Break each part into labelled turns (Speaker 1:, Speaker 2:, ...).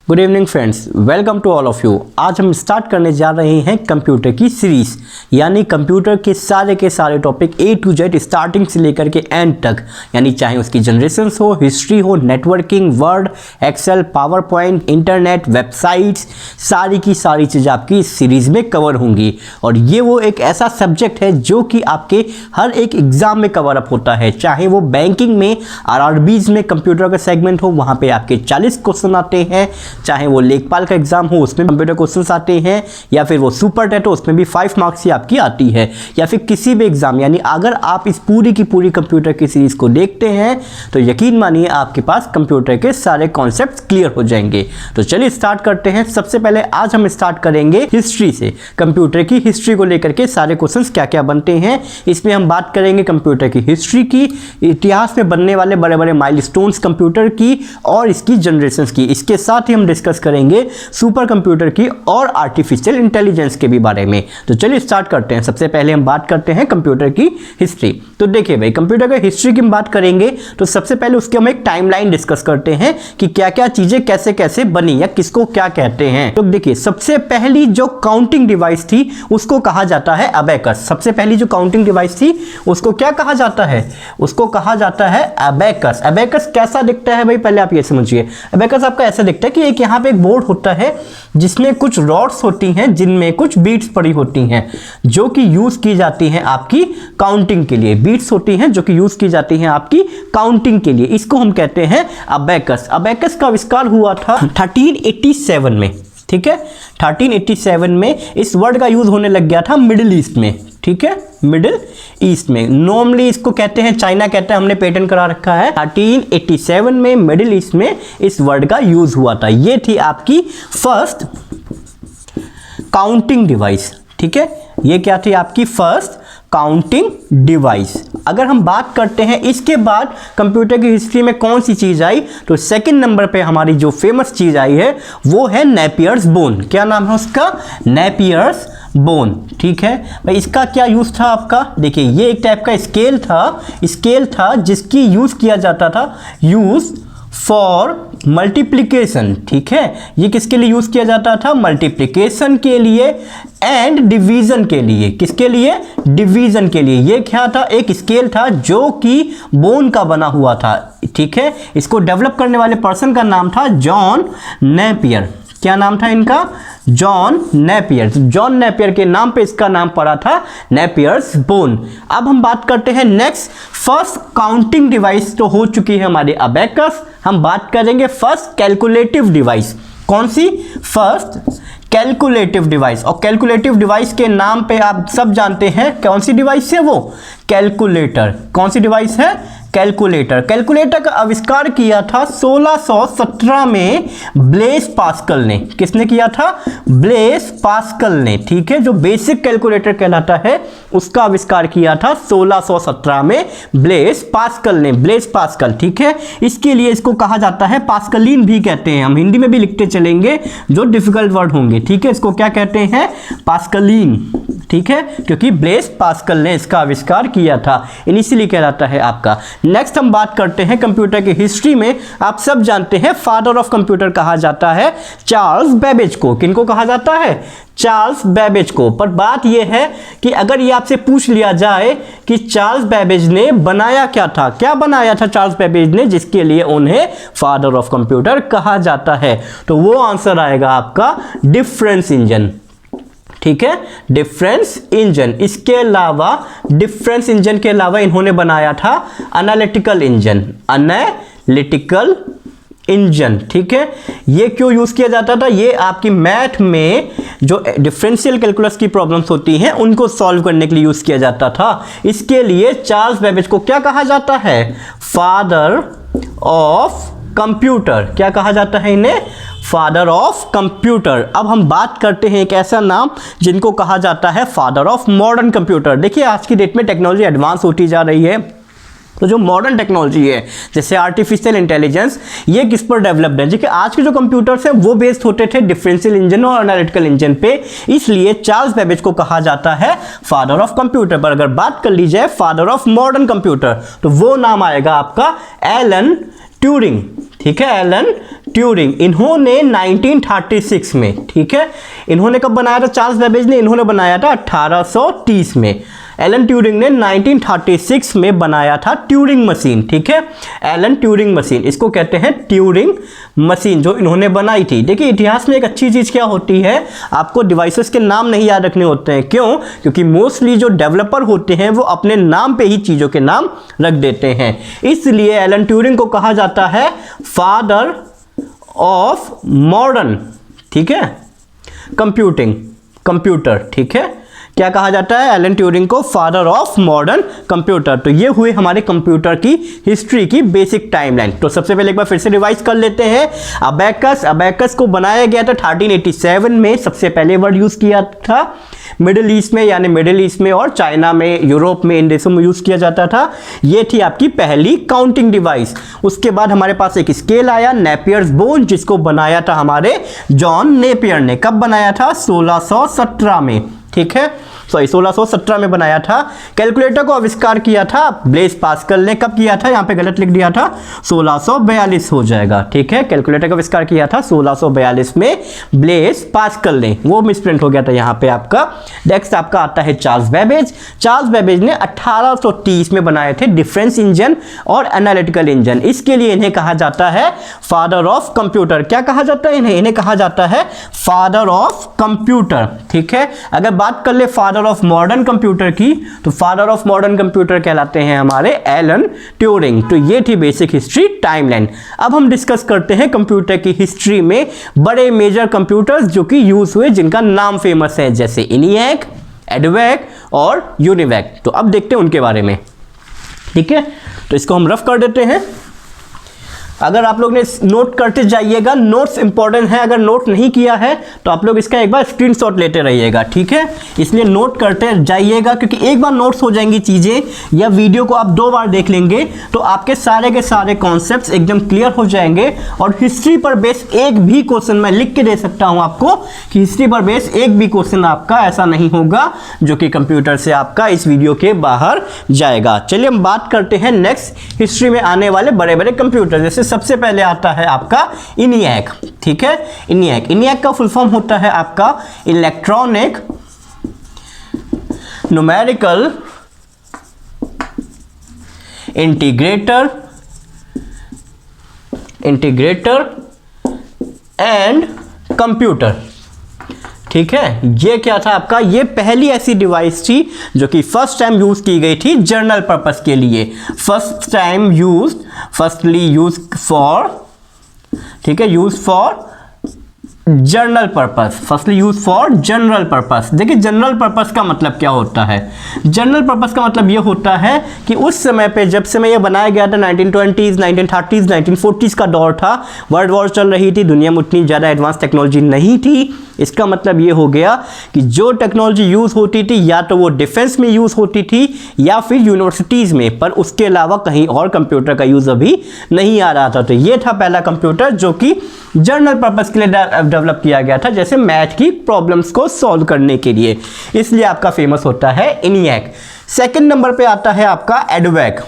Speaker 1: Good evening friends, welcome to all of you. आज हम start करने जा रहे हैं कंप्यूटर की सीरीज, यानी कंप्यूटर के सारे topic A to Z starting से लेकर के एंड तक, यानी चाहे उसकी जनरेशंस हो, हिस्ट्री हो, networking, Word, Excel, PowerPoint, internet, websites, सारी की सारी चीज़ें आपकी इस सीरीज़ में कवर होंगी। और ये वो एक ऐसा सब्जेक्ट है जो कि आपके हर एक एग्ज़ाम में कवर अप होता है, चाहे वो बैंकिंग में RRBs में कंप्यूटर का सेगमेंट हो, वहाँ पे आपके 40 क्वेश्चन आते हैं, चाहे वो लेखपाल का एग्जाम हो उसमें कंप्यूटर क्वेश्चंस आते हैं, या फिर वो सुपर टेट हो उसमें भी 5 मार्क्स ही आपकी आती है, या फिर किसी भी एग्जाम, यानी अगर आप इस पूरी की पूरी कंप्यूटर की सीरीज को देखते हैं तो यकीन मानिए आपके पास कंप्यूटर के सारे कॉन्सेप्ट्स क्लियर हो जाएंगे। तो चलिए स्टार्ट करते हैं। सबसे पहले आज हम स्टार्ट करेंगे हिस्ट्री से। कंप्यूटर की हिस्ट्री को लेकर के सारे क्वेश्चंस क्या क्या बनते हैं, इसमें हम बात करेंगे कंप्यूटर की हिस्ट्री की, इतिहास में बनने वाले बड़े बड़े माइलस्टोन्स कंप्यूटर की और इसकी जनरेशंस की। इसके साथ ही हम डिस्कस करेंगे सुपर कंप्यूटर की और आर्टिफिशियल इंटेलिजेंस के भी बारे में। तो चलिए स्टार्ट करते हैं। सबसे पहले हम बात करते हैं कंप्यूटर की हिस्ट्री। तो देखिए भाई, कंप्यूटर की हिस्ट्री की हम बात करेंगे तो सबसे पहले उसके हम एक टाइमलाइन डिस्कस करते हैं कि क्या क्या चीजें कैसे कैसे बनी या किसको क्या कहते हैं। तो देखिए, सबसे पहली जो काउंटिंग डिवाइस थी उसको कहा जाता है अबेकस। सबसे पहली जो काउंटिंग डिवाइस थी उसको क्या कहा जाता है? उसको कहा जाता है अबेकस। अबेकस कैसा दिखता है भाई, पहले आप ये समझिए। अबेकस आपका ऐसा दिखता है कि एक यहाँ पे एक बोर्ड होता है जिसमें कुछ रॉड्स होती हैं जिनमें कुछ बीट्स पड़ी होती हैं जो कि यूज की जाती हैं आपकी काउंटिंग के लिए। बीट्स होती हैं जो कि यूज की जाती हैं आपकी काउंटिंग के लिए, इसको हम कहते हैं अबेकस। अबेकस का आविष्कार हुआ था 1387 में, ठीक है। 1387 में इस वर्ड का यूज होने लग गया था मिडिल ईस्ट में, ठीक है, मिडिल ईस्ट में। नॉर्मली इसको कहते हैं, चाइना कहते हैं, हमने पेटेंट करा रखा है। 1387 में मिडिल ईस्ट में इस वर्ड का यूज हुआ था। ये थी आपकी फर्स्ट काउंटिंग डिवाइस, ठीक है। ये क्या थी आपकी फर्स्ट काउंटिंग डिवाइस। अगर हम बात करते हैं इसके बाद कंप्यूटर की हिस्ट्री में कौन सी चीज आई, तो सेकंड नंबर पे हमारी जो फेमस चीज आई है वो है नेपियर्स बोन। क्या नाम है उसका? नेपियर्स बोन, ठीक है भाई। इसका क्या यूज था आपका? देखिए, ये एक टाइप का स्केल था जिसकी यूज किया जाता था, यूज फॉर मल्टीप्लिकेशन, ठीक है। ये किसके लिए यूज किया जाता था? मल्टीप्लिकेशन के लिए एंड डिवीजन के लिए। किसके लिए? डिवीजन के लिए। ये क्या था? एक स्केल था जो कि बोन का बना हुआ था, ठीक है। इसको डेवलप करने वाले पर्सन का नाम था जॉन नेपियर। क्या नाम था इनका? John Napier. जॉन नेपियर के नाम पे इसका नाम पड़ा था नेपियर्स बोन। अब हम बात करते हैं नेक्स्ट। फर्स्ट काउंटिंग डिवाइस तो हो चुकी है हमारी अबेकस। हम बात करेंगे फर्स्ट कैलकुलेटिव डिवाइस। कौन सी? First calculative device. और कैलकुलेटिव डिवाइस के नाम पे आप सब जानते हैं कौन सी डिवाइस है वो? कैलकुलेटर। कौन सी डिवाइस है? कैलकुलेटर। कैलकुलेटर का आविष्कार किया था 1617 में ब्लेस पास्कल ने। किसने किया था? ब्लेस पास्कल ने, ठीक है। जो बेसिक कैलकुलेटर कहलाता है उसका आविष्कार किया था 1617 में ब्लेस पास्कल ने। ब्लेस पास्कल, ठीक है। इसके लिए इसको कहा जाता है पास्कलिन भी कहते हैं, हम हिंदी में भी लिखते चलेंगे जो डिफिकल्ट वर्ड होंगे, ठीक है। इसको क्या कहते हैं? पास्कलिन, ठीक है, क्योंकि ब्लेस पास्कल ने इसका आविष्कार किया था। इनिशियली कहलाता है आपका। नेक्स्ट हम बात करते हैं कंप्यूटर की हिस्ट्री में। आप सब जानते हैं फादर ऑफ कंप्यूटर कहा जाता है चार्ल्स बेबेज को। किनको कहा जाता है? चार्ल्स बेबेज को। पर बात यह है कि अगर ये आपसे पूछ लिया जाए कि चार्ल्स बेबेज ने बनाया क्या था, क्या बनाया था चार्ल्स बेबेज ने जिसके लिए उन्हें फादर ऑफ कंप्यूटर कहा जाता है, तो वो आंसर आएगा आपका डिफरेंस इंजन, ठीक है, डिफरेंस इंजन। इसके अलावा डिफरेंस इंजन के अलावा इन्होंने बनाया था एनालिटिकल इंजन। एनालिटिकल इंजन, ठीक है। ये क्यों यूज किया जाता था? ये आपकी मैथ में जो डिफरेंशियल कैलकुलस की प्रॉब्लम्स होती हैं उनको सॉल्व करने के लिए यूज किया जाता था। इसके लिए चार्ल्स बेबेज को क्या कहा जाता है? Father of computer. क्या कहा जाता है इन्हें? Father of computer. अब हम बात करते हैं एक ऐसा नाम जिनको कहा जाता है फादर ऑफ मॉडर्न कंप्यूटर। देखिए, आज की डेट में टेक्नोलॉजी एडवांस होती जा रही है, तो जो मॉडर्न टेक्नोलॉजी है जैसे आर्टिफिशियल इंटेलिजेंस, ये किस पर डेवलप्ड है? देखिए, आज के जो कंप्यूटर्स हैं वो बेस्ड होते थे डिफरेंशियल इंजन और एनालिटिकल इंजन पे, इसलिए चार्ल्स बेबेज को कहा जाता है फादर ऑफ कंप्यूटर। पर अगर बात कर ली जाए फादर ऑफ मॉडर्न कंप्यूटर तो वो नाम आएगा आपका एलन ट्यूरिंग, ठीक है, एलन ट्यूरिंग, इन्होंने 1936 में, ठीक है, इन्होंने कब बनाया था? चार्ल्स बेबेज ने इन्होंने बनाया था 1830 में। एलन ट्यूरिंग ने 1936 में बनाया था ट्यूरिंग मशीन, ठीक है, एलन ट्यूरिंग मशीन, इसको कहते हैं ट्यूरिंग मशीन जो इन्होंने बनाई थी। देखिए इतिहास में एक अच्छी चीज़ क्या होती है, आपको डिवाइसेस के नाम नहीं याद रखने होते हैं। क्यों? क्योंकि मोस्टली जो डेवलपर होते हैं वो अपने नाम पे ही चीज़ों के नाम रख देते हैं। इसलिए एलन ट्यूरिंग को कहा जाता है फादर ऑफ मॉडर्न, ठीक है, कंप्यूटर, ठीक है, क्या कहा जाता है? एलन ट्यूरिंग को फादर ऑफ मॉडर्न कंप्यूटर। तो ये हुए हमारे कंप्यूटर की हिस्ट्री की बेसिक टाइमलाइन। तो सबसे पहले एक बार फिर से रिवाइज कर लेते हैं। अबैकस को बनाया गया था 1387 में, सबसे पहले वर्ड यूज किया था मिडिल ईस्ट में, यानी मिडिल ईस्ट में और चाइना में, यूरोप में, इन देशों में यूज किया जाता था। ये थी आपकी पहली काउंटिंग डिवाइस। उसके बाद हमारे पास एक स्केल आया, नेपियर्स बोन, जिसको बनाया था हमारे जॉन नेपियर ने। कब बनाया था? 1617 में, ठीक है, सॉरी 1617 में बनाया था। कैलकुलेटर को आविष्कार किया था ब्लेस पास्कल ने। कब किया था? यहाँ पे गलत लिख दिया था, 1642 हो जाएगा, ठीक है, कैलकुलेटर का आविष्कार किया था 1642 में ब्लेस पास्कल ने, वो मिसप्रिंट हो गया था यहाँ पे आपका। नेक्स्ट आपका आता है चार्ल्स बेबेज ने 1830 में बनाए थे डिफरेंस इंजन और एनालिटिकल इंजन। इसके लिए इन्हें कहा जाता है फादर ऑफ कंप्यूटर। क्या कहा जाता है इन्हें कहा जाता है फादर ऑफ कंप्यूटर, ठीक है। अगर बात कर ले फादर ऑफ मॉडर्न कंप्यूटर की, तो फादर ऑफ मॉडर्न कंप्यूटर कहलाते हैं हमारे एलन ट्यूरिंग। तो ये थी बेसिक हिस्ट्री टाइमलाइन। अब हम डिस्कस करते हैं कंप्यूटर की हिस्ट्री में बड़े मेजर कंप्यूटर्स जो कि यूज हुए, जिनका नाम फेमस है, जैसे इनिएक, एडवेक और यूनिवैक। तो अब देखते हैं उनके बारे में, ठीक है। तो इसको हम रफ कर देते हैं। अगर आप लोग ने नोट करते जाइएगा, नोट्स इंपॉर्टेंट है। अगर नोट नहीं किया है तो आप लोग इसका एक बार स्क्रीनशॉट लेते रहिएगा, ठीक है। इसलिए नोट करते जाइएगा, क्योंकि एक बार नोट्स हो जाएंगी चीज़ें, या वीडियो को आप 2 बार देख लेंगे तो आपके सारे के सारे कॉन्सेप्ट्स एकदम क्लियर हो जाएंगे। और हिस्ट्री पर बेस एक भी क्वेश्चन मैं लिख के दे सकता हूँ आपको कि हिस्ट्री पर बेस एक भी क्वेश्चन आपका ऐसा नहीं होगा जो कि कंप्यूटर से आपका इस वीडियो के बाहर जाएगा। चलिए हम बात करते हैं नेक्स्ट हिस्ट्री में आने वाले बड़े बड़े कंप्यूटर। जैसे सबसे पहले आता है आपका इनिएक, ठीक है। इनिएक का फुल फॉर्म होता है आपका electronic numerical integrator and computer, ठीक है। ये क्या था आपका? ये पहली ऐसी डिवाइस थी जो कि फर्स्ट टाइम यूज की गई थी जर्नल पर्पस के लिए। फर्स्टली यूज फॉर, ठीक है, use for journal purpose, firstly use for general purpose. देखिए जनरल पर्पस का मतलब क्या होता है? जनरल पर्पस का मतलब ये होता है कि उस समय पे, जब समय ये बनाया गया था 1920s, 1930s, 1940s का दौर था, वर्ल्ड वॉर चल रही थी, दुनिया में उतनी ज़्यादा एडवांस टेक्नोलॉजी नहीं थी। इसका मतलब ये हो गया कि जो टेक्नोलॉजी यूज़ होती थी या तो वो डिफेंस में यूज़ होती थी या फिर यूनिवर्सिटीज़ में, पर उसके अलावा कहीं और कंप्यूटर का यूज़ अभी नहीं आ रहा था। तो ये था पहला कंप्यूटर जो कि जर्नल पर्पस के लिए डेवलप किया गया था, जैसे मैथ की प्रॉब्लम्स को सॉल्व करने के लिए। इसलिए आपका फेमस होता है इनिएक। सेकंड नंबर पे आता है आपका एडवेक,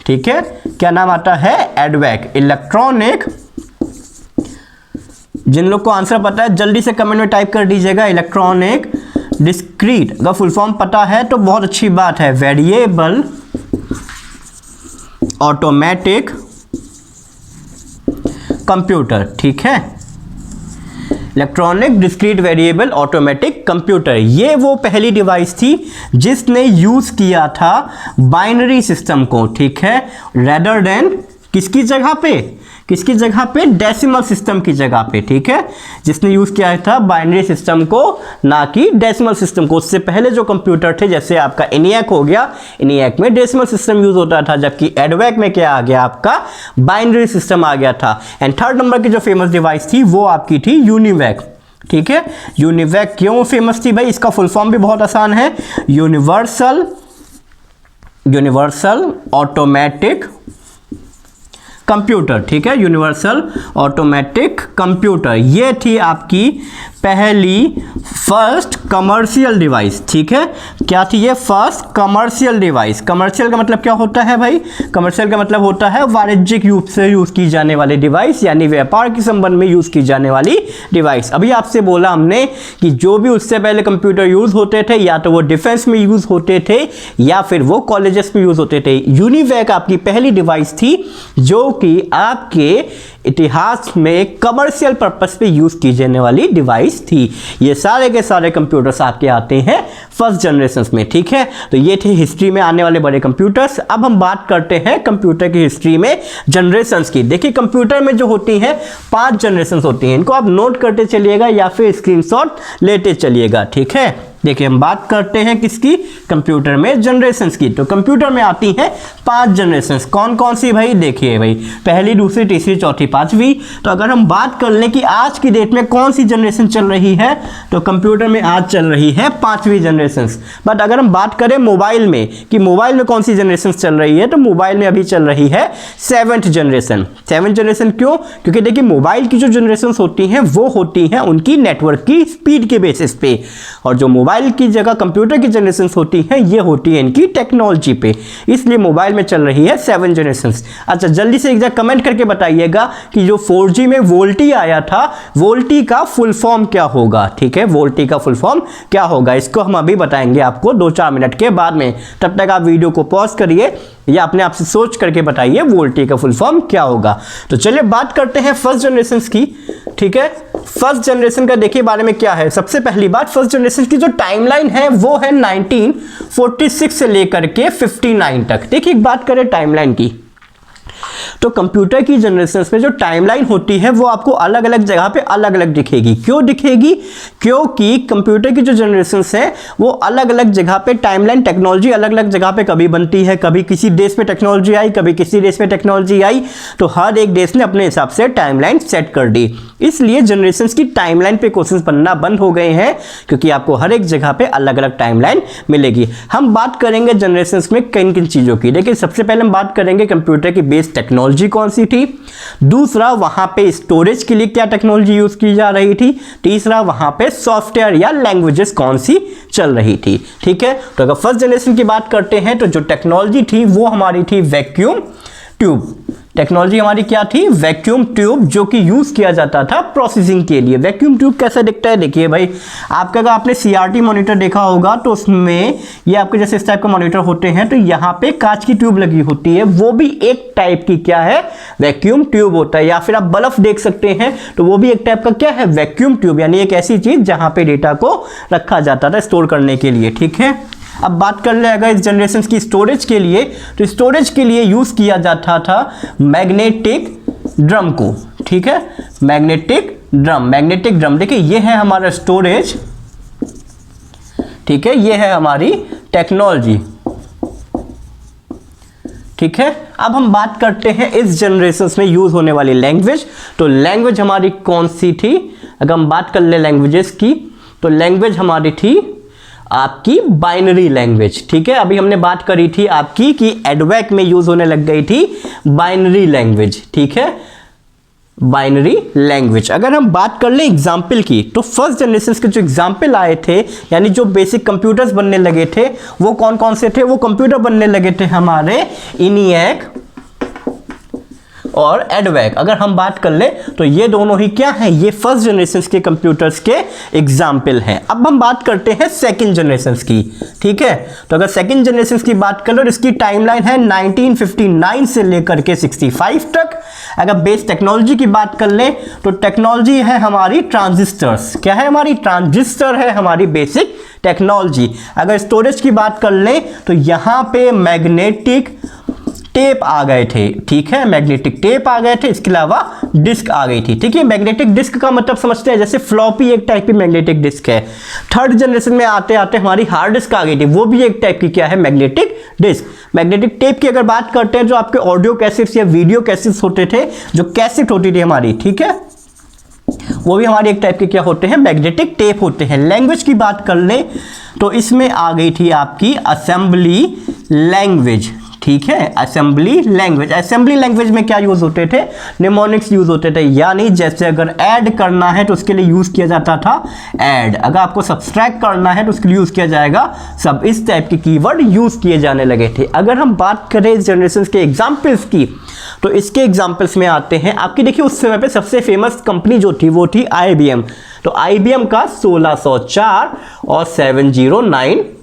Speaker 1: ठीक है। क्या नाम आता है? एडवेक। इलेक्ट्रॉनिक, जिन लोग को आंसर पता है जल्दी से कमेंट में टाइप कर दीजिएगा। इलेक्ट्रॉनिक डिस्क्रीट का फुल फॉर्म पता है तो बहुत अच्छी बात है। वेरिएबल ऑटोमेटिक कंप्यूटर, ठीक है। Electronic discrete variable automatic computer, ये वो पहली डिवाइस थी जिसने यूज किया था बाइनरी सिस्टम को, ठीक है, रेदर देन किसकी जगह पे? डेसिमल सिस्टम की जगह पे, ठीक है। जिसने यूज किया था बाइनरी सिस्टम को, ना कि डेसिमल सिस्टम को। उससे पहले जो कंप्यूटर थे, जैसे आपका इनिएक हो गया, इनिएक में डेसिमल सिस्टम यूज होता था, जबकि एडवेक में क्या आ गया? आपका बाइनरी सिस्टम आ गया था। एंड थर्ड नंबर की जो फेमस डिवाइस थी वो आपकी थी यूनिवैक, ठीक है। यूनिवैक क्यों फेमस थी भाई? इसका फुल फॉर्म भी बहुत आसान है, यूनिवर्सल ऑटोमेटिक कंप्यूटर, ठीक है। यूनिवर्सल ऑटोमेटिक कंप्यूटर, ये थी आपकी पहली फर्स्ट कमर्शियल डिवाइस, ठीक है। क्या थी ये? First commercial device. कमर्शियल का मतलब क्या होता है भाई? कमर्शियल का मतलब होता है वाणिज्यिक रूप से यूज की जाने वाली डिवाइस, यानी व्यापार के संबंध में यूज की जाने वाली डिवाइस। अभी आपसे बोला हमने कि जो भी उससे पहले कंप्यूटर यूज होते थे या तो वो डिफेंस में यूज होते थे या फिर वो कॉलेजेस में यूज होते थे। यूनिवैक आपकी पहली डिवाइस थी जो कि आपके इतिहास में कमर्शियल पर्पस पे यूज की जाने वाली डिवाइस थी। ये सारे के सारे कंप्यूटर्स आपके आते हैं फर्स्ट जनरेशन में, ठीक है। तो ये थे हिस्ट्री में आने वाले बड़े कंप्यूटर्स। अब हम बात करते हैं कंप्यूटर की हिस्ट्री में जनरेशंस की। देखिए कंप्यूटर में जो होती हैं 5 जनरेशंस होती हैं, इनको आप नोट करते चलिएगा या फिर स्क्रीनशॉट लेते चलिएगा, ठीक है। देखिए हम बात करते हैं किसकी? कंप्यूटर में जनरेशंस की। तो कंप्यूटर में आती हैं 5 जनरेशंस। कौन कौन सी भाई? देखिए भाई, पहली, दूसरी, तीसरी, चौथी, पांचवी। तो अगर हम बात कर लें कि आज की डेट में कौन सी जनरेशन चल रही है, तो कंप्यूटर में आज चल रही है 5वीं जनरेशन। बट अगर हम बात करें मोबाइल में कि मोबाइल में कौन सी जनरेशन चल रही है, तो मोबाइल में अभी चल रही है 7th जनरेशन। 7th जनरेशन क्यों? क्योंकि देखिए मोबाइल की जो जनरेशन होती हैं वो होती हैं उनकी नेटवर्क की स्पीड के बेसिस पे, और जो मोबाइल की जगह कंप्यूटर की जनरेशन होती है ये होती है इनकी टेक्नोलॉजी पे, इसलिए मोबाइल में चल रही है 7 जनरेशन। अच्छा जल्दी से एक जगह कमेंट करके बताइएगा कि जो 4G में वोल्टी आया था, वोल्टी का फुल फॉर्म क्या होगा, ठीक है। वोल्टी का फुल फॉर्म क्या होगा इसको हम अभी बताएंगे आपको 2-4 मिनट के बाद में। तब तक आप वीडियो को पॉज करिए या अपने आप से सोच करके बताइए वोल्टी का फुल फॉर्म क्या होगा। तो चलिए बात करते हैं फर्स्ट जनरेशन की, ठीक है। फर्स्ट जनरेशन का देखिए बारे में क्या है। सबसे पहली बात, फर्स्ट जनरेशन की जो टाइमलाइन है वो है 1946 से लेकर के 59 तक। देखिए एक बात करें टाइमलाइन की, तो कंप्यूटर की जनरेशन में जो टाइमलाइन होती है वो आपको अलग अलग जगह पे अलग अलग दिखेगी। क्यों दिखेगी? क्योंकि कंप्यूटर की जो जनरेशन है वो अलग अलग जगह पे टाइमलाइन, टेक्नोलॉजी अलग अलग जगह पे कभी बनती है, कभी किसी देश में टेक्नोलॉजी आई, कभी किसी देश में टेक्नोलॉजी आई, तो हर एक देश ने अपने हिसाब से टाइमलाइन सेट कर दी। इसलिए जनरेशन की टाइमलाइन पे क्वेश्चन बनना बंद हो गए हैं, क्योंकि आपको हर एक जगह पे अलग अलग टाइमलाइन मिलेगी। हम बात करेंगे जनरेशन में किन किन चीजों की। देखिए सबसे पहले हम बात करेंगे कंप्यूटर की बेस टेक्नोलॉजी कौन सी थी, दूसरा वहां पे स्टोरेज के लिए क्या टेक्नोलॉजी यूज की जा रही थी, तीसरा वहां पे सॉफ्टवेयर या लैंग्वेजेस कौन सी चल रही थी, ठीक है। तो अगर फर्स्ट जनरेशन की बात करते हैं तो जो टेक्नोलॉजी थी वो हमारी थी वैक्यूम ट्यूब। टेक्नोलॉजी हमारी क्या थी? वैक्यूम ट्यूब, जो कि यूज किया जाता था प्रोसेसिंग के लिए। वैक्यूम ट्यूब कैसा दिखता है? देखिए भाई, आपका अगर आपने CRT मॉनिटर देखा होगा तो उसमें ये आपके जैसे इस टाइप के मॉनिटर होते हैं, तो यहाँ पे कांच की ट्यूब लगी होती है, वो भी एक टाइप की क्या है? वैक्यूम ट्यूब होता है। या फिर आप बल्ब देख सकते हैं तो वो भी एक टाइप का क्या है? वैक्यूम ट्यूब, यानी एक ऐसी चीज जहां पे डेटा को रखा जाता था स्टोर करने के लिए, ठीक है। अब बात कर ले अगर इस जनरेशन की स्टोरेज के लिए, तो स्टोरेज के लिए यूज किया जाता था मैग्नेटिक ड्रम को, ठीक है। मैग्नेटिक ड्रम देखिए ये है हमारा स्टोरेज, ठीक है, ये है हमारी टेक्नोलॉजी, ठीक है। अब हम बात करते हैं इस जनरेशन में यूज होने वाली लैंग्वेज। तो लैंग्वेज हमारी कौन सी थी? अगर हम बात कर ले लैंग्वेजेस की, तो लैंग्वेज हमारी थी आपकी बाइनरी लैंग्वेज, ठीक है। अभी हमने बात करी थी आपकी कि एडवेक में यूज होने लग गई थी बाइनरी लैंग्वेज, ठीक है, बाइनरी लैंग्वेज। अगर हम बात कर लें एग्जाम्पल की, तो फर्स्ट जनरेशन के जो एग्जाम्पल आए थे, यानी जो बेसिक कंप्यूटर्स बनने लगे थे, वो कौन कौन से थे? वो कंप्यूटर बनने लगे थे हमारे ENIAC और एडवेक। अगर हम बात कर ले तो ये दोनों ही क्या हैं? ये फर्स्ट जनरेशन के कंप्यूटर्स के एग्जाम्पल हैं। अब हम बात करते हैं सेकंड जनरेशन की, ठीक है। तो अगर सेकंड जनरेशन की बात कर लो, इसकी टाइमलाइन है 1959 से लेकर के 65 तक। अगर बेस टेक्नोलॉजी की बात कर ले तो टेक्नोलॉजी है हमारी ट्रांजिस्टर्स। क्या है हमारी? ट्रांजिस्टर है हमारी बेसिक टेक्नोलॉजी। अगर स्टोरेज की बात कर ले तो यहां पे मैग्नेटिक टेप आ गए थे, ठीक है, मैग्नेटिक टेप आ गए थे, इसके अलावा डिस्क आ गई थी, ठीक है। मैग्नेटिक डिस्क का मतलब समझते हैं, जैसे फ्लॉपी एक टाइप की मैग्नेटिक डिस्क है। थर्ड जनरेशन में आते आते हमारी हार्ड डिस्क आ गई थी, वो भी एक टाइप की क्या है? Magnetic disk. मैग्नेटिक टेप की अगर बात करते हैं, जो आपके ऑडियो कैसेट्स या वीडियो कैसेट्स होते थे, जो कैसेट होती थी हमारी, ठीक है, वो भी हमारी एक टाइप के क्या होते हैं? मैग्नेटिक टेप होते हैं। लैंग्वेज की बात कर ले तो इसमें आ गई थी आपकी असेंबली लैंग्वेज, ठीक है, असेंबली लैंग्वेज। असेंबली लैंग्वेज में क्या यूज होते थे, निमोनिक्स यूज होते थे, यानी जैसे अगर ऐड करना है तो उसके लिए यूज किया जाता था ऐड, अगर आपको सब्सट्रैक्ट करना है तो उसके लिए यूज किया जाएगा सब। इस टाइप के कीवर्ड यूज किए जाने लगे थे। अगर हम बात करें इस जनरेशन के एग्जाम्पल्स की, तो इसके एग्जाम्पल्स में आते हैं आपकी, देखिए उस समय पे सबसे फेमस कंपनी जो थी वो थी IBM। तो IBM का 1604 और 7094,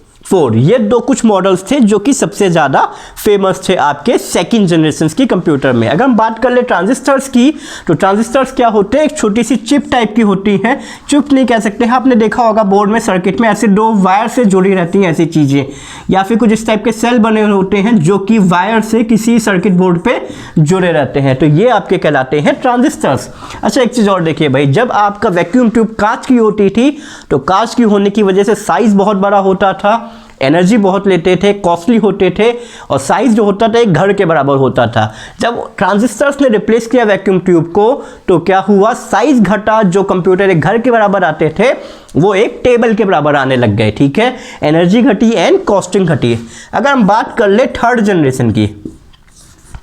Speaker 1: ये दो कुछ मॉडल्स थे जो कि सबसे ज़्यादा फेमस थे आपके सेकंड जनरेशन की कंप्यूटर में। अगर हम बात कर ले ट्रांजिस्टर्स की, तो ट्रांजिस्टर्स क्या होते हैं, एक छोटी सी चिप टाइप की होती है, चिप नहीं कह सकते हैं, आपने देखा होगा बोर्ड में सर्किट में ऐसे दो वायर से जुड़ी रहती हैं ऐसी चीज़ें, या फिर कुछ इस टाइप के सेल बने होते हैं जो कि वायर से किसी सर्किट बोर्ड पे जुड़े रहते हैं, तो ये आपके कहलाते हैं ट्रांजिस्टर्स। अच्छा एक चीज़ और देखिए भाई, जब आपका वैक्यूम ट्यूब कांच की होती थी तो कांच की होने की वजह से साइज बहुत बड़ा होता था, एनर्जी बहुत लेते थे, कॉस्टली होते थे, और साइज जो होता था एक घर के बराबर होता था। जब ट्रांजिस्टर्स ने रिप्लेस किया वैक्यूम ट्यूब को तो क्या हुआ, साइज घटा, जो कंप्यूटर एक घर के बराबर आते थे वो एक टेबल के बराबर आने लग गए, ठीक है, एनर्जी घटी एंड कॉस्टिंग घटी। अगर हम बात कर ले थर्ड जनरेशन की,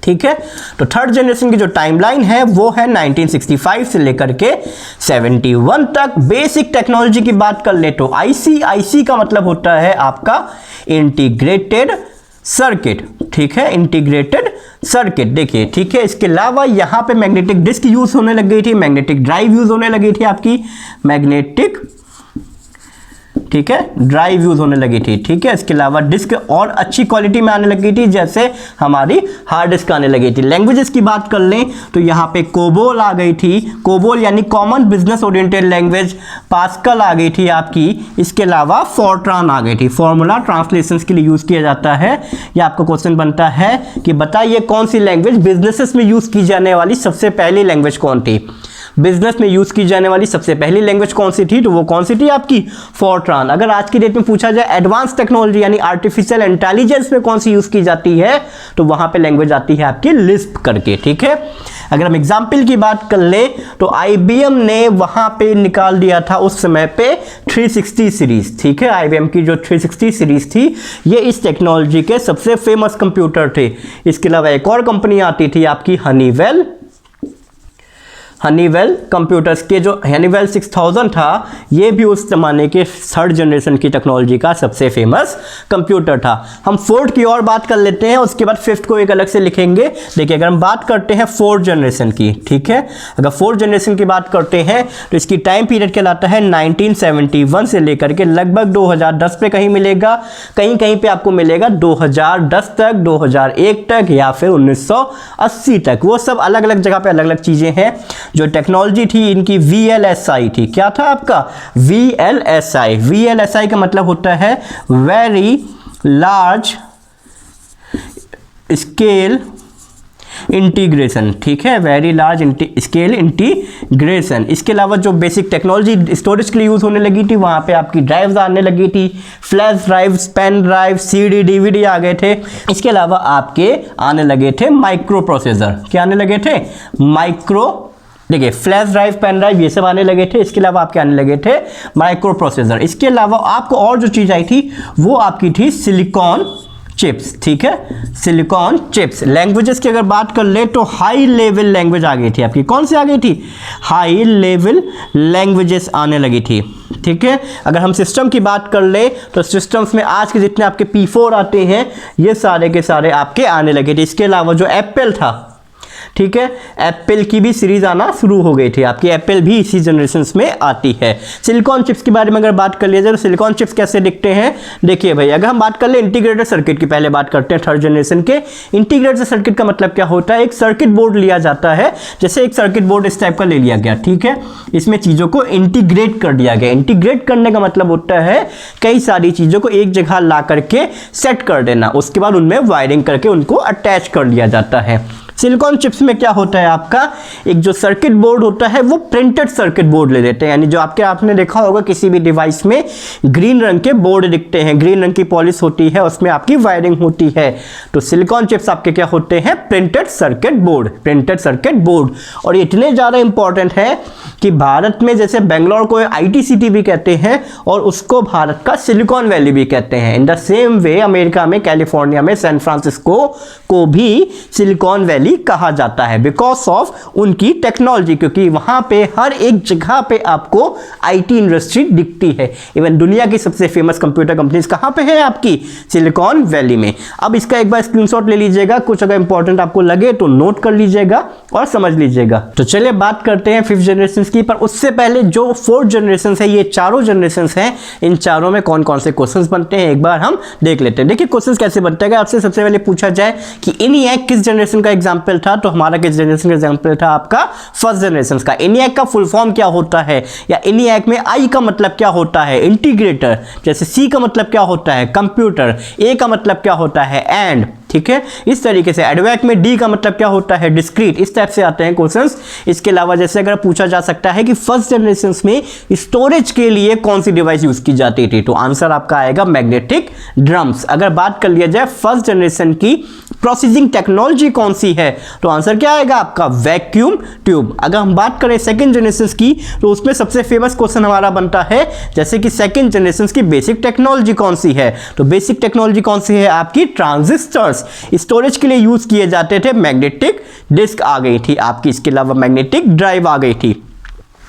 Speaker 1: ठीक है, तो थर्ड जनरेशन की जो टाइमलाइन है वो है 1965 से लेकर के 71 तक। बेसिक टेक्नोलॉजी की बात कर ले तो आईसी का मतलब होता है आपका इंटीग्रेटेड सर्किट, ठीक है, इंटीग्रेटेड सर्किट। देखिए ठीक है, इसके अलावा यहां पे मैग्नेटिक डिस्क यूज होने लग गई थी, मैग्नेटिक ड्राइव यूज होने लगी थी आपकी, मैग्नेटिक, ठीक है, ड्राइव यूज होने लगी थी, ठीक है। इसके अलावा डिस्क और अच्छी क्वालिटी में आने लगी थी, जैसे हमारी हार्ड डिस्क आने लगी थी। लैंग्वेजेस की बात कर लें तो यहाँ पे कोबोल आ गई थी, कोबोल यानी common business oriented language, Pascal आ गई थी आपकी। इसके अलावा फॉर्ट्रान आ गई थी, फॉर्मूला ट्रांसलेशंस के लिए यूज किया जाता है। यह आपका क्वेश्चन बनता है कि बताइए कौन सी लैंग्वेज बिजनेसेस में यूज की जाने वाली सबसे पहली लैंग्वेज कौन थी, बिजनेस में यूज की जाने वाली सबसे पहली लैंग्वेज कौन सी थी, तो वो कौन सी थी आपकी फॉर्ट्रान। अगर आज की डेट में पूछा जाए एडवांस टेक्नोलॉजी यानी आर्टिफिशियल इंटेलिजेंस में कौन सी यूज की जाती है, तो वहां पे लैंग्वेज आती है आपकी लिस्प करके, ठीक है। अगर हम एग्जाम्पल की बात कर ले तो IBM ने वहां पे निकाल दिया था उस समय पे 360 सीरीज, ठीक है, IBM की जो 360 सीरीज थी ये इस टेक्नोलॉजी के सबसे फेमस कंप्यूटर थे। इसके अलावा एक और कंपनी आती थी आपकी हनीवेल कंप्यूटर्स के, जो हनीवेल 6000 था ये भी उस जमाने के थर्ड जनरेशन की टेक्नोलॉजी का सबसे फेमस कंप्यूटर था। हम फोर्थ की और बात कर लेते हैं, उसके बाद फिफ्थ को एक अलग से लिखेंगे। देखिए अगर हम बात करते हैं फोर्थ जनरेशन की, ठीक है, अगर फोर्थ जनरेशन की बात करते हैं तो इसकी टाइम पीरियड कहलाता है 1971 से लेकर के लगभग 2010 पे कहीं मिलेगा, कहीं कहीं पे आपको मिलेगा 2010 तक, 2001 तक, या फिर 1980 तक। वो सब अलग अलग जगह पे अलग अलग चीजें हैं। जो टेक्नोलॉजी थी इनकी VLSI थी, क्या था आपका VLSI। VLSI का मतलब होता है वेरी लार्ज स्केल इंटीग्रेशन, ठीक है, वेरी लार्ज स्केल इंटीग्रेशन। इसके अलावा जो बेसिक टेक्नोलॉजी स्टोरेज के लिए यूज होने लगी थी वहां पे आपकी ड्राइव्स आने लगी थी, flash drive, pen drive, CD DVD आ गए थे। इसके अलावा आपके आने लगे थे माइक्रो प्रोसेसर, क्या आने लगे थे, माइक्रो, देखिए फ्लैश ड्राइव, पेन ड्राइव ये सब आने लगे थे। इसके अलावा आपके आने लगे थे माइक्रो प्रोसेसर। इसके अलावा आपको और जो चीज आई थी वो आपकी थी सिलिकॉन चिप्स, ठीक है, सिलिकॉन चिप्स। लैंग्वेजेस की अगर बात कर ले तो हाई लेवल लैंग्वेज आ गई थी आपकी, कौन सी आ गई थी, हाई लेवल लैंग्वेजेस आने लगी थी, ठीक है। अगर हम सिस्टम की बात कर ले तो सिस्टम्स में आज के जितने आपके P4 आते हैं ये सारे के सारे आपके आने लगे थे। इसके अलावा जो एप्पल था, ठीक है, एप्पल की भी सीरीज आना शुरू हो गई थी आपकी, एप्पल भी इसी जनरेशन में आती है। सिलिकॉन चिप्स के बारे में अगर बात कर लिया जाए तो सिलिकॉन चिप्स कैसे दिखते हैं, देखिए भाई अगर हम बात कर ले इंटीग्रेटेड सर्किट की, पहले बात करते हैं थर्ड जनरेशन के। इंटीग्रेटेड सर्किट का मतलब क्या होता है, एक सर्किट बोर्ड लिया जाता है, जैसे एक सर्किट बोर्ड इस टाइप का ले लिया गया, ठीक है, इसमें चीजों को इंटीग्रेट कर दिया गया। इंटीग्रेट करने का मतलब होता है कई सारी चीजों को एक जगह ला करके सेट कर देना, उसके बाद उनमें वायरिंग करके उनको अटैच कर लिया जाता है। सिलिकॉन चिप्स में क्या होता है आपका, एक जो सर्किट बोर्ड होता है वो प्रिंटेड सर्किट बोर्ड ले लेते हैं, यानी जो आपने देखा होगा किसी भी डिवाइस में ग्रीन रंग के बोर्ड दिखते हैं, ग्रीन रंग की पॉलिश होती है, उसमें आपकी वायरिंग होती है। तो सिलिकॉन चिप्स आपके क्या होते हैं, printed circuit board, printed circuit board. और इतने ज़्यादा इंपॉर्टेंट है कि भारत में जैसे बेंगलोर को आईटी सिटी भी कहते हैं और उसको भारत का सिलिकॉन वैली भी कहते हैं। In the same way America में, कैलिफोर्निया में सैन फ्रांसिस्को को भी सिलिकॉन वैली कहा जाता है बिकॉज ऑफ उनकी टेक्नोलॉजी, क्योंकि वहां पे हर एक जगह पे आपको आईटी इंडस्ट्री दिखती है। इवन दुनिया की सबसे फेमस कंप्यूटर कंपनीज कहां पे है आपकी, सिलिकॉन वैली में। अब इसका एक बार स्क्रीनशॉट ले लीजिएगा, कुछ अगर इंपॉर्टेंट आपको लगे तो नोट कर लीजिएगा और समझ लीजिएगा। तो चलिए बात करते हैं 5th जनरेशन की, पर उससे पहले जो 4th जनरेशन है, ये चारों जनरेशन हैं, इन चारों में कौन कौन से क्वेश्चंस बनते हैं एक बार हम देख लेते हैं। देखिए क्वेश्चंस कैसे बनते हैं। आपसे सबसे पहले पूछा जाए कि ENIAC किस जनरेशन का एग्जांपल था, तो हमारा किस जनरेशन का एग्जांपल था, आपका 1st जनरेशन का। ENIAC का फुल फॉर्म क्या होता है, या ENIAC में I का मतलब क्या होता है, इंटीग्रेटर। जैसे C का मतलब क्या होता है, कंप्यूटर। A का मतलब क्या होता है, एंड। ठीक है, इस तरीके से। एडवैक में D का मतलब क्या होता है, डिस्क्रीट। इस टाइप से आते हैं क्वेश्चंस। इसके अलावा जैसे अगर पूछा जा सकता है कि 1st जनरेशन में स्टोरेज के लिए कौन सी डिवाइस यूज की जाती थी, तो आंसर आपका आएगा मैग्नेटिक ड्रम्स। अगर बात कर लिया जाए 1st जनरेशन की प्रोसेसिंग टेक्नोलॉजी कौन सी है, तो आंसर क्या आएगा आपका, वैक्यूम ट्यूब। अगर हम बात करें 2nd जनरेशन की, तो उसमें सबसे फेमस क्वेश्चन हमारा बनता है जैसे कि 2nd जनरेशन की बेसिक टेक्नोलॉजी कौन सी है, तो बेसिक टेक्नोलॉजी कौन सी है आपकी, ट्रांजिस्टर्स। स्टोरेज के लिए यूज किए जाते थे, मैग्नेटिक डिस्क आ गई थी आपकी, इसके अलावा मैग्नेटिक ड्राइव आ गई थी।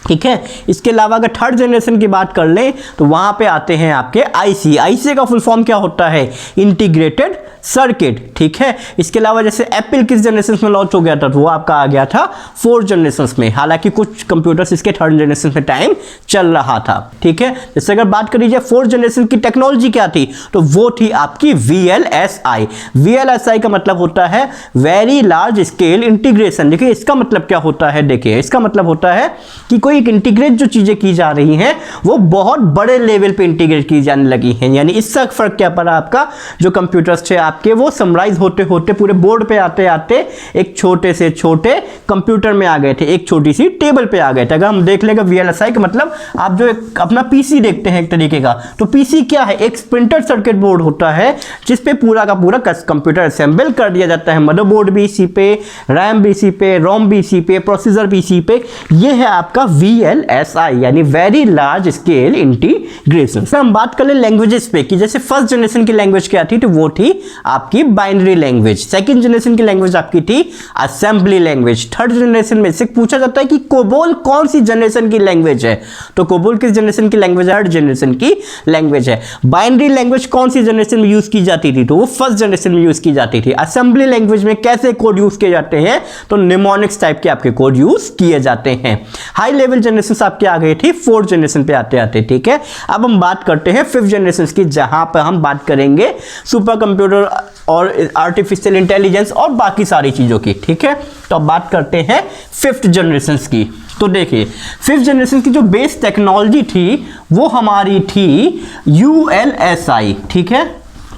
Speaker 1: ठीक है, इसके अलावा अगर 3rd जनरेशन की बात कर लें तो वहां पे आते हैं आपके आईसी। आईसी का फुल फॉर्म क्या होता है, इंटीग्रेटेड सर्किट। ठीक है, इसके अलावा जैसे एप्पल किस जनरेशन में लॉन्च हो गया था, तो वो आपका आ गया था 4th जनरेशन में। हालांकि कुछ कंप्यूटर्स इसके 3rd जनरेशन में टाइम चल रहा था। ठीक है, जैसे अगर बात करी जाए 4th जनरेशन की टेक्नोलॉजी क्या थी, तो वो थी आपकी VLSI। VLSI का मतलब होता है वेरी लार्ज स्केल इंटीग्रेशन। देखिए इसका मतलब क्या होता है, देखिए इसका मतलब होता है कि कोई एक इंटीग्रेट जो चीजें की जा रही हैं वो बहुत बड़े लेवल पे इंटीग्रेट की जाने लगी हैं। यानी इसका फर्क क्या पड़ा आपका, जो कंप्यूटर्स थे आपके वो समराइज होते होते पूरे बोर्ड पे आते आते एक छोटे से छोटे कंप्यूटर में आ गए थे, एक छोटी सी टेबल पे आ गए थे। अगर हम देख लेंगे VLSI का मतलब आप जो एक अपना पीसी देखते हैं एक तरीके का, तो पीसी क्या है, एक प्रिंटेड सर्किट बोर्ड होता है जिस पे पूरा का पूरा कंप्यूटर असेंबल कर दिया जाता है। मदरबोर्ड भी इसी पे, रैम भी इसी पे, रोम भी इसी पे, प्रोसेसर भी इसी पे। ये है आपका VLSI यानी वेरी लार्ज स्केल इंटीग्रेशन। हम बात कर ले लैंग्वेजेस पे कि जैसे 1st जनरेशन की लैंग्वेज क्या थी, तो वो थी आपकी बाइनरी लैंग्वेज। 2nd जनरेशन की लैंग्वेज आपकी थी असेंबली लैंग्वेज। 3rd जनरेशन में से पूछा जाता है कि कोबोल कौन सी जनरेशन की लैंग्वेज है, तो कोबोल किस जनरेशन की लैंग्वेज है, 3rd जनरेशन की लैंग्वेज है। बाइनरी लैंग्वेज कौन सी जनरेशन में यूज की जाती थी, तो वो 1st जनरेशन में यूज की जाती थी। असेंबली लैंग्वेज में कैसे कोड यूज किए जाते हैं, तो निमोनिक्स टाइप के आपके कोड यूज किए जाते हैं। हाई लेवल जनरेशन आपके आ गई थी 4th जनरेशन पे आते आते। ठीक है, अब हम बात करते हैं 5th जनरेशन की, जहां पर हम बात करेंगे सुपर कंप्यूटर और आर्टिफिशियल इंटेलिजेंस और बाकी सारी चीजों की। ठीक है, तो अब बात करते हैं 5th जनरेशन की। तो देखिए 5th जनरेशन की जो बेस टेक्नोलॉजी थी वो हमारी थी ULSI। ठीक है,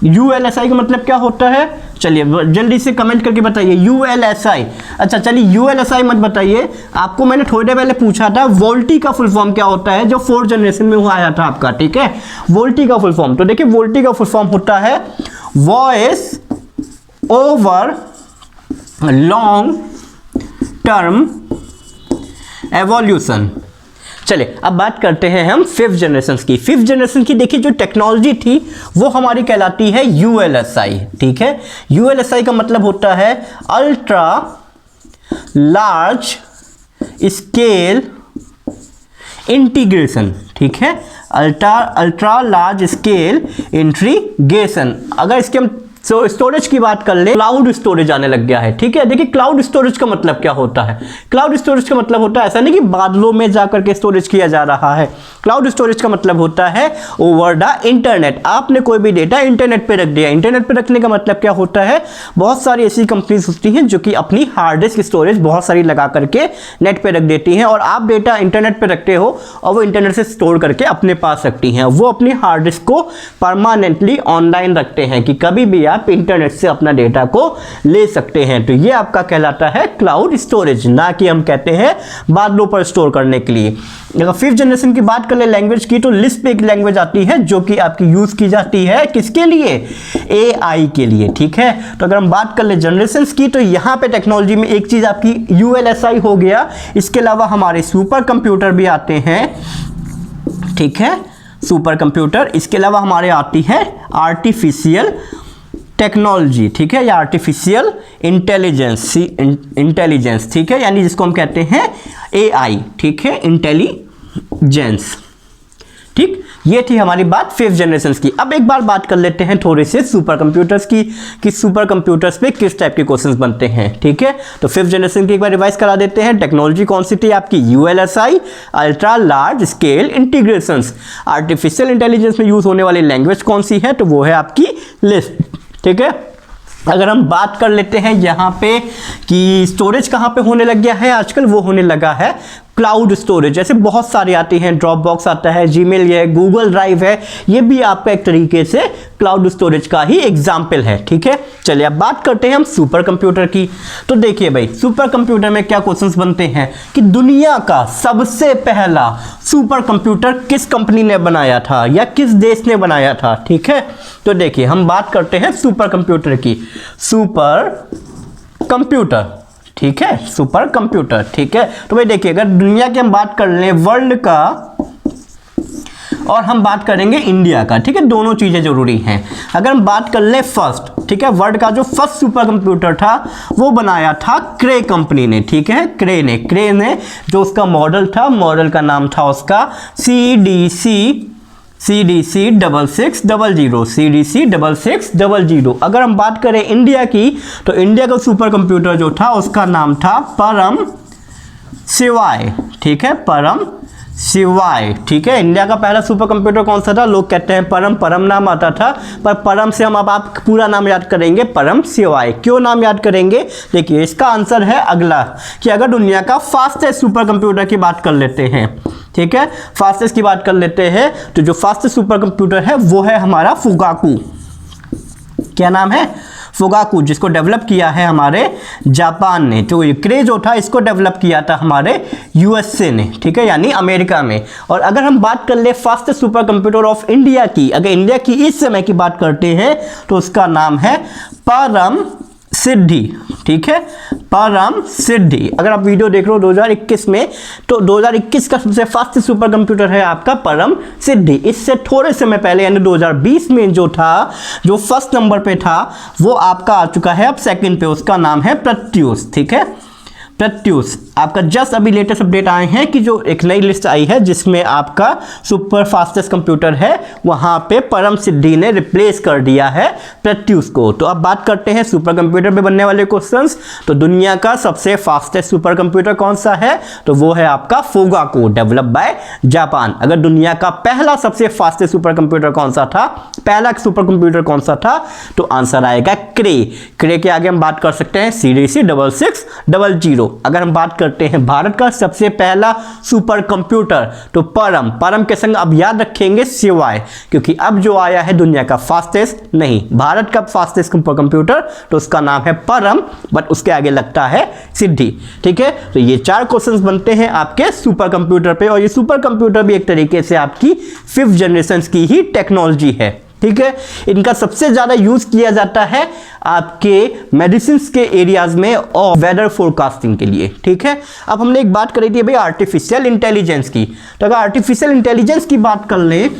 Speaker 1: ULSI का मतलब क्या होता है, चलिए जल्दी से कमेंट करके बताइए ULSI। अच्छा चलिए ULSI मत बताइए, आपको मैंने थोड़ी देर पहले पूछा था वोल्टी का फुल फॉर्म क्या होता है, जो 4th जनरेशन में हुआ आया था आपका। ठीक है, वोल्टी का फुल फॉर्म, तो देखिए वोल्टी का फुल फॉर्म होता है voice over long term evolution. चलिए अब बात करते हैं हम 5th जनरेशन की। 5th जनरेशन की देखिए जो टेक्नोलॉजी थी वो हमारी कहलाती है ULSI। ठीक है, ULSI का मतलब होता है अल्ट्रा लार्ज स्केल इंटीग्रेशन। ठीक है, अल्ट्रा लार्ज स्केल इंटीग्रेशन। अगर इसके हम स्टोरेज की बात कर ले, क्लाउड स्टोरेज आने लग गया है। ठीक है, देखिए क्लाउड स्टोरेज का मतलब क्या होता है, क्लाउड स्टोरेज का मतलब होता है ऐसा नहीं कि बादलों में जाकर के स्टोरेज किया जा रहा है। क्लाउड स्टोरेज का मतलब होता है ओवर द इंटरनेट। आपने कोई भी डेटा इंटरनेट पे रख दिया। इंटरनेट पे रखने का मतलब क्या होता है, बहुत सारी ऐसी कंपनीज होती हैं जो कि अपनी हार्ड डिस्क स्टोरेज बहुत सारी लगा करके नेट पे रख देती हैं, और आप डेटा इंटरनेट पे रखते हो और वो इंटरनेट से स्टोर करके अपने पास रखती हैं। वो अपनी हार्ड डिस्क को परमानेंटली ऑनलाइन रखते हैं कि कभी भी आप इंटरनेट से अपना डेटा को ले सकते हैं। तो ये आपका कहलाता है क्लाउड स्टोरेज, ना कि हम कहते हैं बादलों पर स्टोर करने के लिए। अगर 5th जनरेशन की बात कर ले लैंग्वेज की, तो लिस्प एक लैंग्वेज आती है जो कि आपकी यूज की जाती है किसके लिए, AI के लिए, ठीक है। तो अगर हम बात कर ले जनरेशन की, तो यहाँ पे टेक्नोलॉजी में एक चीज आपकी ULSI हो गया, इसके अलावा हमारे सुपर कंप्यूटर भी आते हैं, ठीक है, सुपर कंप्यूटर। इसके अलावा हमारे आती है आर्टिफिशियल टेक्नोलॉजी, ठीक है, या आर्टिफिशियल इंटेलिजेंस, ठीक है, यानी जिसको हम कहते हैं AI, ठीक है, इंटेलिजेंस, ठीक। ये थी हमारी बात 5th जनरेशन की। अब एक बार बात कर लेते हैं थोड़े से सुपर कंप्यूटर्स की, कि सुपर कंप्यूटर्स पे किस टाइप के क्वेश्चंस बनते हैं, ठीक है। तो 5th जनरेशन की एक बार रिवाइज करा देते हैं। टेक्नोलॉजी कौन सी थी आपकी, ULSI, ultra large scale integrations. Artificial intelligence में यूज होने वाली लैंग्वेज कौन सी है, तो वो है आपकी लिस्प, ठीक है। अगर हम बात कर लेते हैं यहाँ पे कि स्टोरेज कहाँ पे होने लग गया है आजकल, वो होने लगा है क्लाउड स्टोरेज। जैसे बहुत सारे आते हैं, ड्रॉपबॉक्स आता है, जीमेल है, गूगल ड्राइव है, ये भी आपका एक तरीके से क्लाउड स्टोरेज का ही एग्जाम्पल है, ठीक है। चलिए अब बात करते हैं हम सुपर कंप्यूटर की। तो देखिए भाई, सुपर कंप्यूटर में क्या क्वेश्चंस बनते हैं कि दुनिया का सबसे पहला सुपर कंप्यूटर किस कंपनी ने बनाया था या किस देश ने बनाया था, ठीक है। तो देखिए हम बात करते हैं सुपर कंप्यूटर की, सुपर कंप्यूटर, ठीक है, सुपर कंप्यूटर, ठीक है। तो भाई देखिए, अगर दुनिया की हम बात कर लें वर्ल्ड का और हम बात करेंगे इंडिया का, ठीक है, दोनों चीजें जरूरी हैं। अगर हम बात कर ले फर्स्ट, ठीक है, वर्ल्ड का जो फर्स्ट सुपर कंप्यूटर था वो बनाया था क्रे कंपनी ने, ठीक है, क्रे ने जो उसका मॉडल था, मॉडल का नाम था उसका CDC 6600। अगर हम बात करें इंडिया की, तो इंडिया का सुपर कंप्यूटर जो था उसका नाम था परम शिवाय, ठीक है, परम शिवाय, ठीक है। इंडिया का पहला सुपर कंप्यूटर कौन सा था, लोग कहते हैं परम नाम आता था, पर परम से हम अब आप पूरा नाम याद करेंगे परम शिवाय। क्यों नाम याद करेंगे, देखिए इसका आंसर है अगला, कि अगर दुनिया का फास्टेस्ट सुपर कंप्यूटर की बात कर लेते हैं, ठीक है, फास्टेस्ट की बात कर लेते हैं, तो जो फास्टेस्ट सुपर कंप्यूटर है वो है हमारा फुगाकू। क्या नाम है, फुगाकू, जिसको डेवलप किया है हमारे जापान ने। तो क्रे जो था इसको डेवलप किया था हमारे USA ने, ठीक है, यानी अमेरिका में। और अगर हम बात कर ले fastest super computer of India की, अगर इंडिया की इस समय की बात करते हैं तो उसका नाम है परम सिद्धि, ठीक है, परम सिद्धि। अगर आप वीडियो देख रहे हो 2021 में, तो 2021 का सबसे फास्टेस्ट सुपर कंप्यूटर है आपका परम सिद्धि। इससे थोड़े समय पहले यानी 2020 में जो था, जो फर्स्ट नंबर पे था, वो आपका आ चुका है अब सेकंड पे, उसका नाम है प्रत्यूष, ठीक है, प्रत्यूष। आपका जस्ट अभी लेटेस्ट अपडेट आए हैं कि जो एक नई लिस्ट आई है जिसमें आपका सुपर फास्टेस्ट कंप्यूटर है, वहां पे परम सिद्धि ने रिप्लेस कर दिया है प्रत्यूष को। तो अब बात करते हैं सुपर कंप्यूटर में बनने वाले क्वेश्चंस। तो दुनिया का सबसे फास्टेस्ट सुपर कंप्यूटर कौन सा है, तो वो है आपका फुगाकू, डेवलप बाय जापान। अगर दुनिया का पहला सबसे फास्टेस्ट सुपर कंप्यूटर कौन सा था, पहला सुपर कंप्यूटर कौन सा था, तो आंसर आएगा क्रे के आगे हम बात कर सकते हैं CDC 6600। अगर हम बात करते हैं भारत का सबसे पहला सुपर कंप्यूटर, तो परम के संग अब याद रखेंगे शिवाय, क्योंकि अब जो आया है दुनिया का फास्टेस्ट नहीं, भारत का फास्टेस्ट सुपर कंप्यूटर, तो उसका नाम है परम, बट उसके आगे लगता है सिद्धि, ठीक है। तो ये 4 क्वेश्चंस बनते हैं आपके सुपर कंप्यूटर पे, और ये सुपर कंप्यूटर भी एक तरीके से आपकी 5th जनरेशन की ही टेक्नोलॉजी है, ठीक है। इनका सबसे ज्यादा यूज किया जाता है आपके मेडिसिन के एरियाज में और वेदर फोरकास्टिंग के लिए, ठीक है। अब हमने एक बात करी थी भाई आर्टिफिशियल इंटेलिजेंस की, तो अगर आर्टिफिशियल इंटेलिजेंस की बात कर लें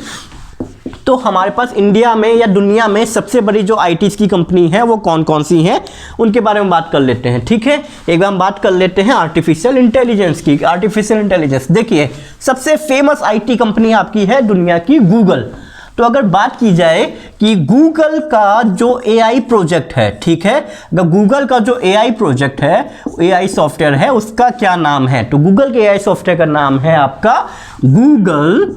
Speaker 1: तो हमारे पास इंडिया में या दुनिया में सबसे बड़ी जो आईटीज की कंपनी है वो कौन कौन सी हैं, उनके बारे में बात कर लेते हैं, ठीक है। एक बार हम बात कर लेते हैं आर्टिफिशियल इंटेलिजेंस की। आर्टिफिशियल इंटेलिजेंस देखिए, सबसे फेमस आईटी कंपनी आपकी है दुनिया की गूगल। तो अगर बात की जाए कि गूगल का जो AI प्रोजेक्ट है, ठीक है, अगर गूगल का जो AI प्रोजेक्ट है, AI सॉफ्टवेयर है, उसका क्या नाम है, तो गूगल के AI सॉफ्टवेयर का नाम है आपका गूगल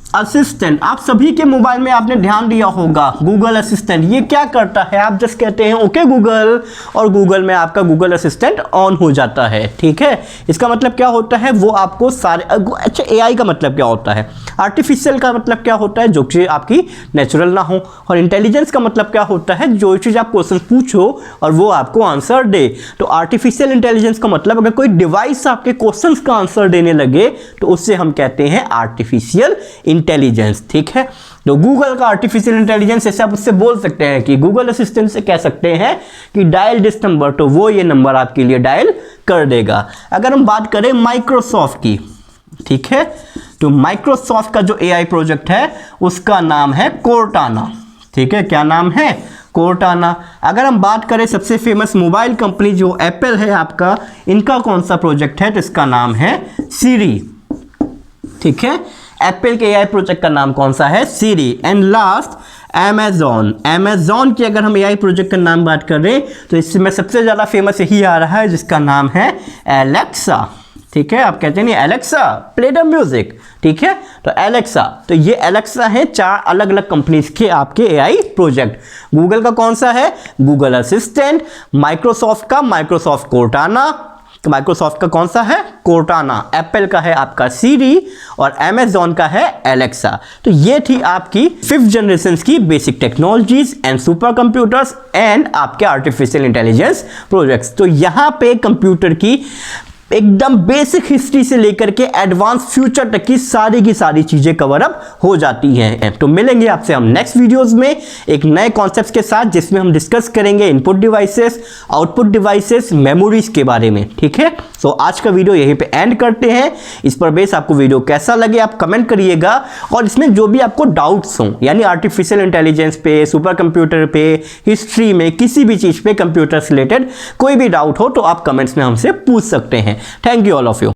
Speaker 1: असिस्टेंट, आप सभी के मोबाइल में आपने ध्यान दिया होगा गूगल असिस्टेंट। ये क्या करता है, आप जस्ट कहते हैं ओके गूगल और गूगल में आपका गूगल असिस्टेंट ऑन हो जाता है। ठीक है, इसका मतलब क्या होता है, वो आपको सारे अच्छा एआई का मतलब क्या होता है, आर्टिफिशियल का मतलब क्या होता है, जो चीज़ आपकी नेचुरल ना हो, और इंटेलिजेंस का मतलब क्या होता है, जो चीज़ आप क्वेश्चन पूछो और वो आपको आंसर दे। तो आर्टिफिशियल इंटेलिजेंस का मतलब अगर कोई डिवाइस आपके क्वेश्चन का आंसर देने लगे तो उससे हम कहते हैं आर्टिफिशियल इंटेलिजेंस। ठीक है, तो गूगल का आर्टिफिशियल इंटेलिजेंस ऐसे आप उससे बोल सकते हैं कि गूगल असिस्टेंट से कह सकते हैं कि डायल दिस नंबर, तो वो ये नंबर आपके लिए डायल कर देगा। अगर हम बात करें माइक्रोसॉफ्ट की, ठीक है, तो माइक्रोसॉफ्ट का जो एआई प्रोजेक्ट है उसका नाम है कोर्टाना। ठीक है, क्या नाम है, कोर्टाना। अगर हम बात करें सबसे फेमस मोबाइल कंपनी जो एप्पल है आपका, इनका कौन सा प्रोजेक्ट है, तो इसका नाम है सीरी। ठीक है, एप्पल के एआई प्रोजेक्ट का नाम कौन सा है, सीरी। एंड लास्ट अमेजॉन, अमेजॉन की अगर हम एआई प्रोजेक्ट का नाम बात करें तो इसमें सबसे ज़्यादा फेमस यही आ रहा है जिसका नाम है एलेक्सा। ठीक है, आप कहते हैं नहीं एलेक्सा प्ले द म्यूजिक, ठीक है, तो एलेक्सा, तो ये एलेक्सा है 4 अलग अलग कंपनीज के आपके एआई प्रोजेक्ट। गूगल का कौन सा है, गूगल असिस्टेंट, माइक्रोसॉफ्ट का माइक्रोसॉफ्ट कोर्टाना, तो माइक्रोसॉफ्ट का कौन सा है, कोर्टाना, एप्पल का है आपका सीरी और अमेजॉन का है एलेक्सा। तो ये थी आपकी 5th जनरेशन की basic technologies and super computers and आपके आर्टिफिशियल इंटेलिजेंस प्रोजेक्ट्स। तो यहाँ पे कंप्यूटर की एकदम बेसिक हिस्ट्री से लेकर के एडवांस फ्यूचर तक की सारी चीजें कवर अप हो जाती हैं। तो मिलेंगे आपसे हम नेक्स्ट वीडियोस में एक नए कॉन्सेप्ट्स के साथ जिसमें हम डिस्कस करेंगे input devices, output devices, memories के बारे में। ठीक है, सो आज का वीडियो यहीं पे एंड करते हैं। इस पर बेस आपको वीडियो कैसा लगे आप कमेंट करिएगा, और इसमें जो भी आपको डाउट्स हों, यानी आर्टिफिशियल इंटेलिजेंस पे, सुपर कंप्यूटर पे, हिस्ट्री में, किसी भी चीज पे कंप्यूटर से रिलेटेड कोई भी डाउट हो तो आप कमेंट्स में हमसे पूछ सकते हैं। Thank you all of you.